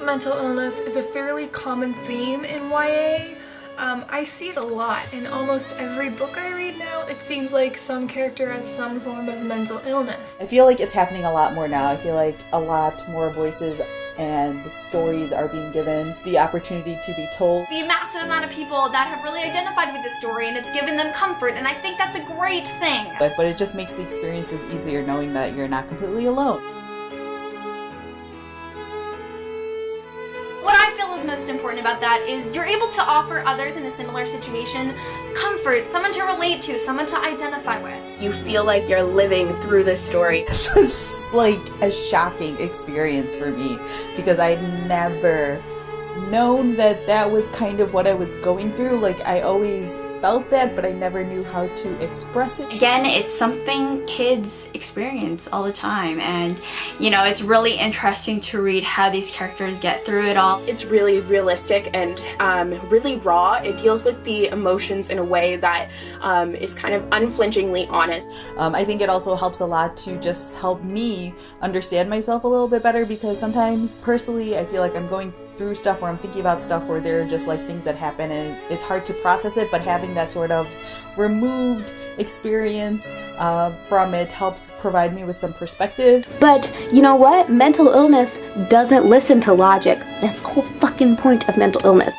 mental illness is a fairly common theme in YA. I see it a lot. In almost every book I read now, it seems like some character has some form of mental illness. I feel like it's happening a lot more now. I feel like a lot more voices and stories are being given the opportunity to be told. The massive amount of people that have really identified with this story, and it's given them comfort, and I think that's a great thing. But it just makes the experiences easier knowing that you're not completely alone. What I feel is most important about that is you're able to offer others in a similar situation comfort, someone to relate to, someone to identify with. You feel like you're living through this story. This was like a shocking experience for me because I'd never known that that was kind of what I was going through. Like, I always felt that, but I never knew how to express it. Again, it's something kids experience all the time, and you know, it's really interesting to read how these characters get through it all. It's really realistic and really raw. It deals with the emotions in a way that is kind of unflinchingly honest. I think it also helps a lot to just help me understand myself a little bit better, because sometimes personally I feel like I'm going through stuff where I'm thinking about stuff where there are just like things that happen and it's hard to process it, but having that sort of removed experience from it helps provide me with some perspective. But you know what? Mental illness doesn't listen to logic. That's the whole fucking point of mental illness.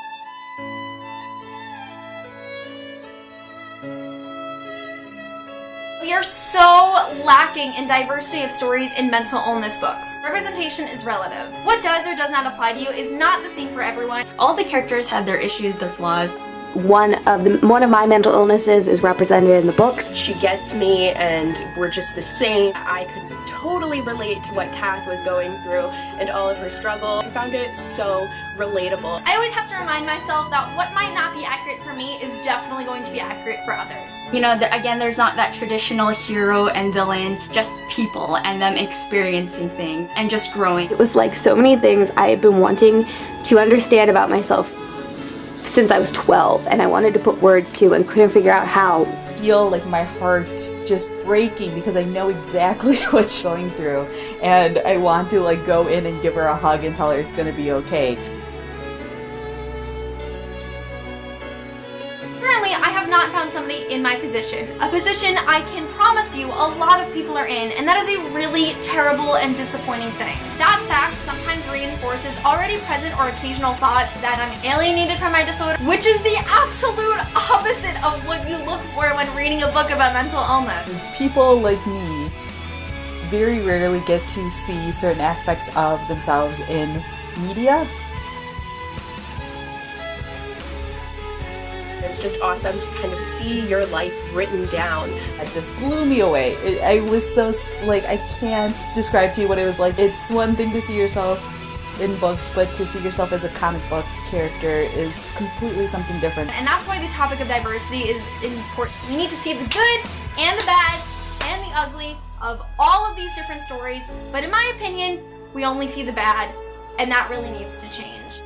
We are so lacking in diversity of stories in mental illness books. Representation is relative. What does or does not apply to you is not the same for everyone. All the characters have their issues, their flaws. One of my mental illnesses is represented in the books. She gets me and we're just the same. I could totally relate to what Kath was going through and all of her struggle. I found it so relatable. I always have to remind myself that what might not be accurate for me is definitely going to be accurate for others. You know, again, there's not that traditional hero and villain, just people and them experiencing things and just growing. It was like so many things I had been wanting to understand about myself since I was 12, and I wanted to put words to and couldn't figure out how. I feel like my heart just breaking because I know exactly what she's going through, and I want to like go in and give her a hug and tell her it's gonna be okay. Currently, I have not found somebody in my position. A position I can promise you a lot of people are in, and that is a really terrible and disappointing thing. That fact sometimes reinforces already present or occasional thoughts that I'm alienated from my disorder, which is the absolute opposite of what you look for when reading a book about mental illness. People like me very rarely get to see certain aspects of themselves in media. It's just awesome to kind of see your life written down. It just blew me away. I was so, like, I can't describe to you what it was like. It's one thing to see yourself in books, but to see yourself as a comic book character is completely something different. And that's why the topic of diversity is important. We need to see the good and the bad and the ugly of all of these different stories, but in my opinion, we only see the bad, and that really needs to change.